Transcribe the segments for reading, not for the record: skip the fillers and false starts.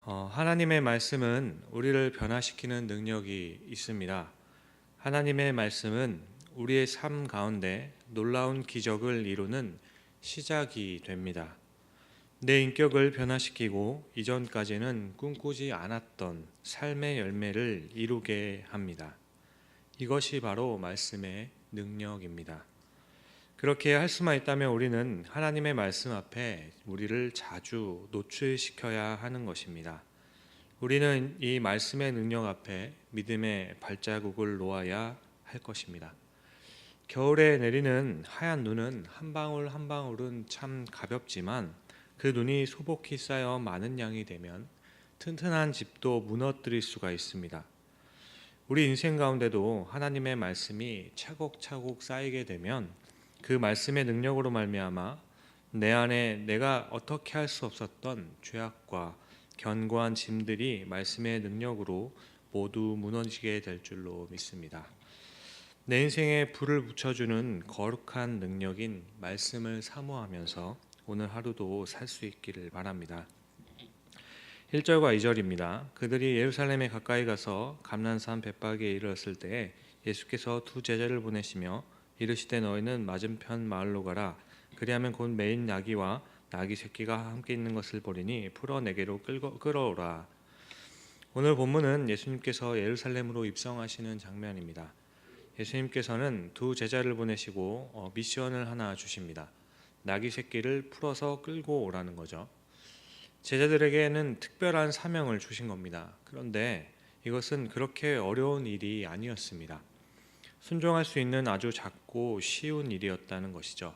하나님의 말씀은 우리를 변화시키는 능력이 있습니다. 하나님의 말씀은 우리의 삶 가운데 놀라운 기적을 이루는 시작이 됩니다. 내 인격을 변화시키고 이전까지는 꿈꾸지 않았던 삶의 열매를 이루게 합니다. 이것이 바로 말씀의 능력입니다. 그렇게 할 수만 있다면 우리는 하나님의 말씀 앞에 우리를 자주 노출시켜야 하는 것입니다. 우리는 이 말씀의 능력 앞에 믿음의 발자국을 놓아야 할 것입니다. 겨울에 내리는 하얀 눈은 한 방울 한 방울은 참 가볍지만 그 눈이 소복히 쌓여 많은 양이 되면 튼튼한 집도 무너뜨릴 수가 있습니다. 우리 인생 가운데도 하나님의 말씀이 차곡차곡 쌓이게 되면 그 말씀의 능력으로 말미암아 내 안에 내가 어떻게 할 수 없었던 죄악과 견고한 짐들이 말씀의 능력으로 모두 무너지게 될 줄로 믿습니다. 내 인생에 불을 붙여주는 거룩한 능력인 말씀을 사모하면서 오늘 하루도 살 수 있기를 바랍니다. 1절과 2절입니다. 그들이 예루살렘에 가까이 가서 감난산 벳박에 이르렀을 때에 예수께서 두 제자를 보내시며 이르시되 너희는 맞은편 마을로 가라. 그리하면 곧 매인 나귀와 나귀 새끼가 함께 있는 것을 보리니 풀어 내게로 끌어오라. 오늘 본문은 예수님께서 예루살렘으로 입성하시는 장면입니다. 예수님께서는 두 제자를 보내시고 미션을 하나 주십니다. 나귀 새끼를 풀어서 끌고 오라는 거죠. 제자들에게는 특별한 사명을 주신 겁니다. 그런데 이것은 그렇게 어려운 일이 아니었습니다. 순종할 수 있는 아주 작고 쉬운 일이었다는 것이죠.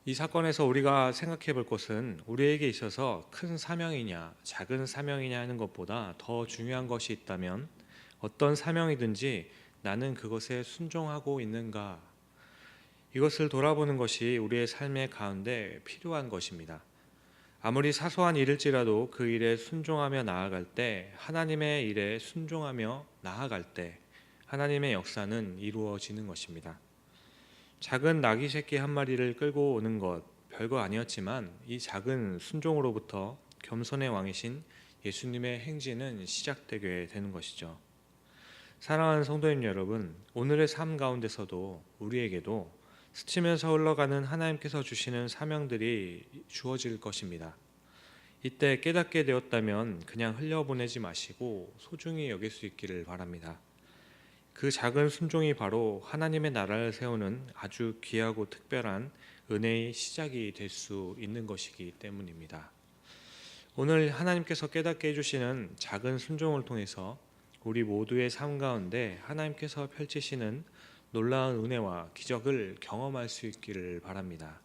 이 사건에서 우리가 생각해 볼 것은 우리에게 있어서 큰 사명이냐 작은 사명이냐 하는 것보다 더 중요한 것이 있다면 어떤 사명이든지 나는 그것에 순종하고 있는가, 이것을 돌아보는 것이 우리의 삶의 가운데 필요한 것입니다. 아무리 사소한 일일지라도 그 일에 순종하며 나아갈 때, 하나님의 일에 순종하며 나아갈 때 하나님의 역사는 이루어지는 것입니다. 작은 나귀 새끼 한 마리를 끌고 오는 것 별거 아니었지만 이 작은 순종으로부터 겸손의 왕이신 예수님의 행진은 시작되게 되는 것이죠. 사랑하는 성도님 여러분, 오늘의 삶 가운데서도 우리에게도 스치면서 흘러가는 하나님께서 주시는 사명들이 주어질 것입니다. 이때 깨닫게 되었다면 그냥 흘려보내지 마시고 소중히 여길 수 있기를 바랍니다. 그 작은 순종이 바로 하나님의 나라를 세우는 아주 귀하고 특별한 은혜의 시작이 될 수 있는 것이기 때문입니다. 오늘 하나님께서 깨닫게 해주시는 작은 순종을 통해서 우리 모두의 삶 가운데 하나님께서 펼치시는 놀라운 은혜와 기적을 경험할 수 있기를 바랍니다.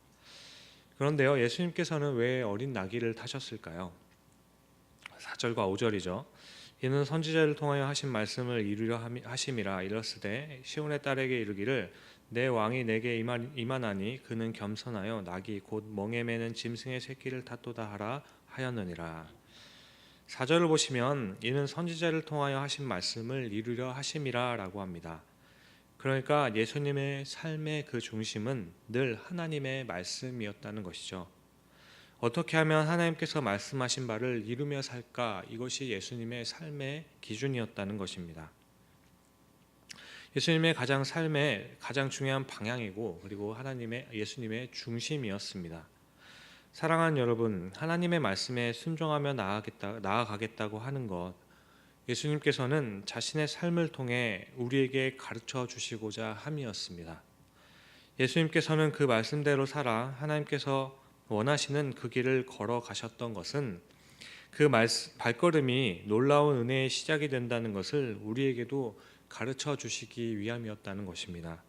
그런데요, 예수님께서는 왜 어린 나귀를 타셨을까요? 4절과 5절이죠. 이는 선지자를 통하여 하신 말씀을 이루려 하심이라. 이르시되 시온의 딸에게 이르기를 내 왕이 내게 임하나니 그는 겸손하여 나귀 곧 멍에 매는 짐승의 새끼를 탔도다 하라 하였느니라. 4절을 보시면 이는 선지자를 통하여 하신 말씀을 이루려 하심이라 라고 합니다. 그러니까 예수님의 삶의 그 중심은 늘 하나님의 말씀이었다는 것이죠. 어떻게 하면 하나님께서 말씀하신 바를 이루며 살까, 이것이 예수님의 삶의 기준이었다는 것입니다. 예수님의 삶의 가장 중요한 방향이고, 그리고 예수님의 중심이었습니다. 사랑하는 여러분, 하나님의 말씀에 순종하며 나아가겠다고 하는 것, 예수님께서는 자신의 삶을 통해 우리에게 가르쳐 주시고자 함이었습니다. 예수님께서는 그 말씀대로 살아 하나님께서 원하시는 그 길을 걸어가셨던 것은 그 발걸음이 놀라운 은혜의 시작이 된다는 것을 우리에게도 가르쳐 주시기 위함이었다는 것입니다.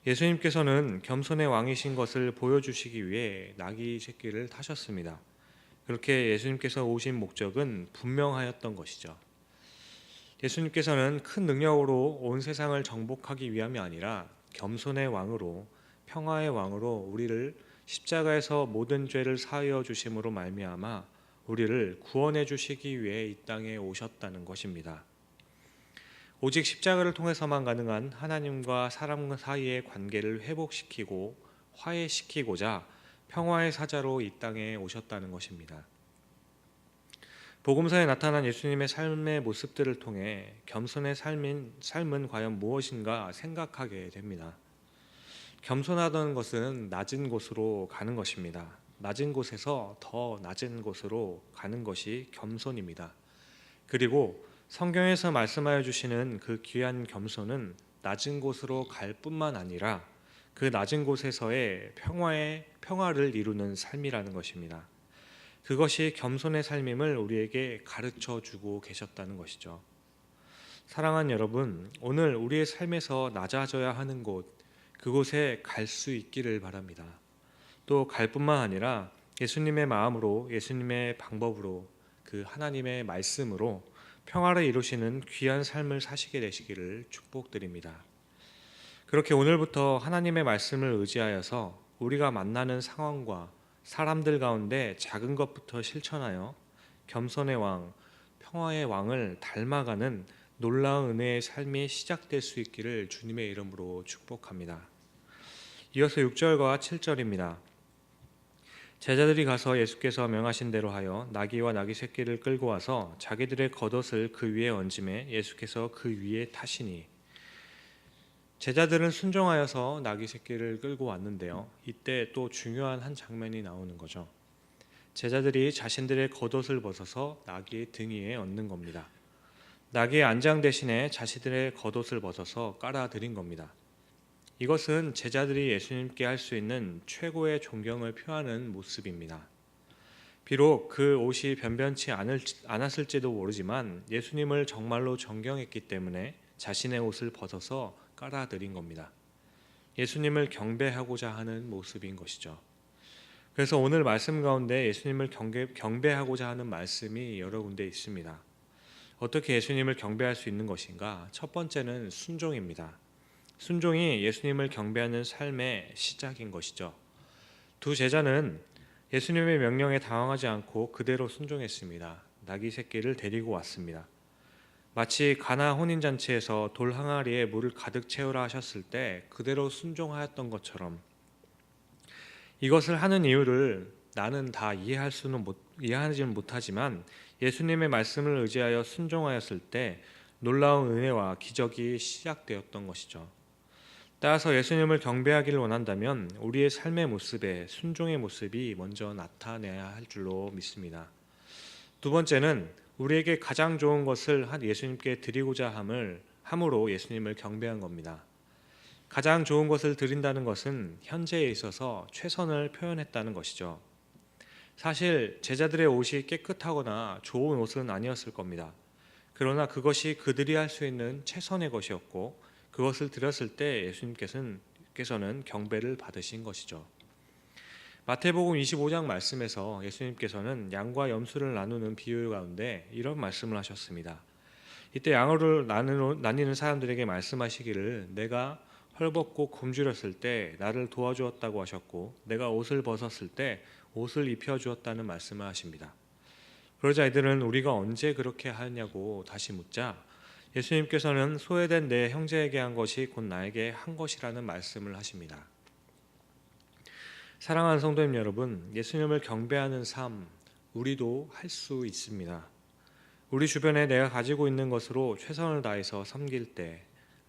예수님께서는 겸손의 왕이신 것을 보여주시기 위해 나귀 새끼를 타셨습니다. 그렇게 예수님께서 오신 목적은 분명하였던 것이죠. 예수님께서는 큰 능력으로 온 세상을 정복하기 위함이 아니라 겸손의 왕으로, 평화의 왕으로 우리를 십자가에서 모든 죄를 사하여 주심으로 말미암아 우리를 구원해 주시기 위해 이 땅에 오셨다는 것입니다. 오직 십자가를 통해서만 가능한 하나님과 사람 사이의 관계를 회복시키고 화해시키고자 평화의 사자로 이 땅에 오셨다는 것입니다. 복음서에 나타난 예수님의 삶의 모습들을 통해 겸손의 삶은 과연 무엇인가 생각하게 됩니다. 겸손하다는 것은 낮은 곳으로 가는 것입니다. 낮은 곳에서 더 낮은 곳으로 가는 것이 겸손입니다. 그리고 성경에서 말씀하여 주시는 그 귀한 겸손은 낮은 곳으로 갈 뿐만 아니라 그 낮은 곳에서의 평화를 이루는 삶이라는 것입니다. 그것이 겸손의 삶임을 우리에게 가르쳐 주고 계셨다는 것이죠. 사랑하는 여러분, 오늘 우리의 삶에서 낮아져야 하는 곳, 그곳에 갈 수 있기를 바랍니다. 또 갈 뿐만 아니라 예수님의 마음으로, 예수님의 방법으로, 그 하나님의 말씀으로 평화를 이루시는 귀한 삶을 사시게 되시기를 축복드립니다. 그렇게 오늘부터 하나님의 말씀을 의지하여서 우리가 만나는 상황과 사람들 가운데 작은 것부터 실천하여 겸손의 왕, 평화의 왕을 닮아가는 놀라운 은혜의 삶이 시작될 수 있기를 주님의 이름으로 축복합니다. 이어서 6절과 7절입니다. 제자들이 가서 예수께서 명하신 대로 하여 나귀와 나귀 새끼를 끌고 와서 자기들의 겉옷을 그 위에 얹음에 예수께서 그 위에 타시니. 제자들은 순종하여서 나귀 새끼를 끌고 왔는데요. 이때 또 중요한 한 장면이 나오는 거죠. 제자들이 자신들의 겉옷을 벗어서 나귀의 등 위에 얹는 겁니다. 나귀의 안장 대신에 자신들의 겉옷을 벗어서 깔아드린 겁니다. 이것은 제자들이 예수님께 할 수 있는 최고의 존경을 표하는 모습입니다. 비록 그 옷이 변변치 않았을지도 모르지만 예수님을 정말로 존경했기 때문에 자신의 옷을 벗어서 깔아드린 겁니다. 예수님을 경배하고자 하는 모습인 것이죠. 그래서 오늘 말씀 가운데 예수님을 경배하고자 하는 말씀이 여러 군데 있습니다. 어떻게 예수님을 경배할 수 있는 것인가? 첫 번째는 순종입니다. 순종이 예수님을 경배하는 삶의 시작인 것이죠. 두 제자는 예수님의 명령에 당황하지 않고 그대로 순종했습니다. 나귀 새끼를 데리고 왔습니다. 마치 가나 혼인잔치에서 돌 항아리에 물을 가득 채우라 하셨을 때 그대로 순종하였던 것처럼 이것을 하는 이유를 나는 다 이해하지는 못하지만 예수님의 말씀을 의지하여 순종하였을 때 놀라운 은혜와 기적이 시작되었던 것이죠. 따라서 예수님을 경배하기를 원한다면 우리의 삶의 모습에 순종의 모습이 먼저 나타내야 할 줄로 믿습니다. 두 번째는 우리에게 가장 좋은 것을 예수님께 드리고자 함으로 예수님을 경배한 겁니다. 가장 좋은 것을 드린다는 것은 현재에 있어서 최선을 표현했다는 것이죠. 사실 제자들의 옷이 깨끗하거나 좋은 옷은 아니었을 겁니다. 그러나 그것이 그들이 할 수 있는 최선의 것이었고 그것을 드렸을 때 예수님께서는 경배를 받으신 것이죠. 마태복음 25장 말씀에서 예수님께서는 양과 염소를 나누는 비유 가운데 이런 말씀을 하셨습니다. 이때 양을 나뉘는 사람들에게 말씀하시기를 내가 헐벗고 굶주렸을 때 나를 도와주었다고 하셨고 내가 옷을 벗었을 때 옷을 입혀주었다는 말씀을 하십니다. 그러자 이들은 우리가 언제 그렇게 하냐고 다시 묻자 예수님께서는 소외된 내 형제에게 한 것이 곧 나에게 한 것이라는 말씀을 하십니다. 사랑하는 성도님 여러분, 예수님을 경배하는 삶 우리도 할 수 있습니다. 우리 주변에 내가 가지고 있는 것으로 최선을 다해서 섬길 때,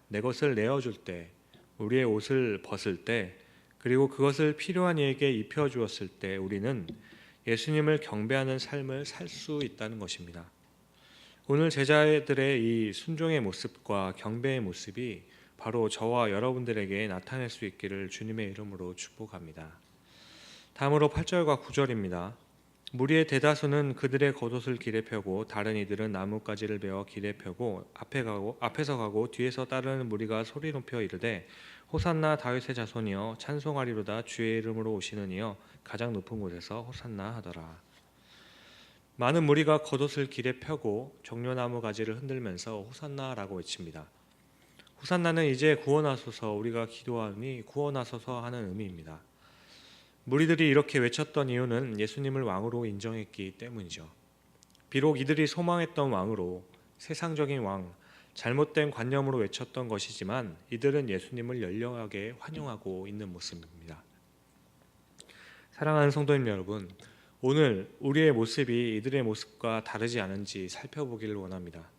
내 것을 내어줄 때, 우리의 옷을 벗을 때, 그리고 그것을 필요한 이에게 입혀주었을 때 우리는 예수님을 경배하는 삶을 살 수 있다는 것입니다. 오늘 제자들의 이 순종의 모습과 경배의 모습이 바로 저와 여러분들에게 나타날 수 있기를 주님의 이름으로 축복합니다. 다음으로 8절과 9절입니다. 무리의 대다수는 그들의 겉옷을 길에 펴고 다른 이들은 나뭇가지를 베어 길에 펴고 앞에서 가고 뒤에서 따르는 무리가 소리 높여 이르되 호산나 다윗의 자손이여 찬송하리로다 주의 이름으로 오시는 이여 가장 높은 곳에서 호산나 하더라. 많은 무리가 겉옷을 길에 펴고 종려나무 가지를 흔들면서 호산나라고 외칩니다. 호산나는 이제 구원하소서 우리가 기도하니 구원하소서 하는 의미입니다. 무리들이 이렇게 외쳤던 이유는 예수님을 왕으로 인정했기 때문이죠. 비록 이들이 소망했던 왕으로 세상적인 왕, 잘못된 관념으로 외쳤던 것이지만 이들은 예수님을 열렬하게 환영하고 있는 모습입니다. 사랑하는 성도님 여러분, 오늘 우리의 모습이 이들의 모습과 다르지 않은지 살펴보기를 원합니다.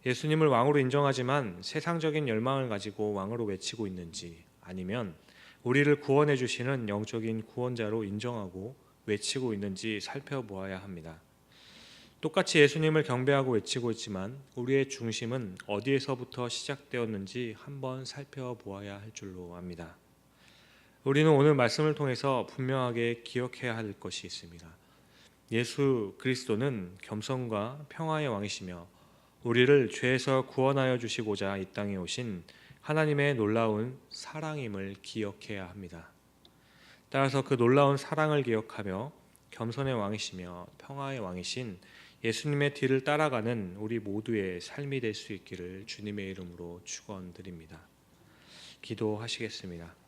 예수님을 왕으로 인정하지만 세상적인 열망을 가지고 왕으로 외치고 있는지, 아니면 우리를 구원해 주시는 영적인 구원자로 인정하고 외치고 있는지 살펴보아야 합니다. 똑같이 예수님을 경배하고 외치고 있지만 우리의 중심은 어디에서부터 시작되었는지 한번 살펴보아야 할 줄로 압니다. 우리는 오늘 말씀을 통해서 분명하게 기억해야 할 것이 있습니다. 예수 그리스도는 겸손과 평화의 왕이시며 우리를 죄에서 구원하여 주시고자 이 땅에 오신 하나님의 놀라운 사랑임을 기억해야 합니다. 따라서 그 놀라운 사랑을 기억하며 겸손의 왕이시며 평화의 왕이신 예수님의 뒤를 따라가는 우리 모두의 삶이 될 수 있기를 주님의 이름으로 축원드립니다. 기도하시겠습니다.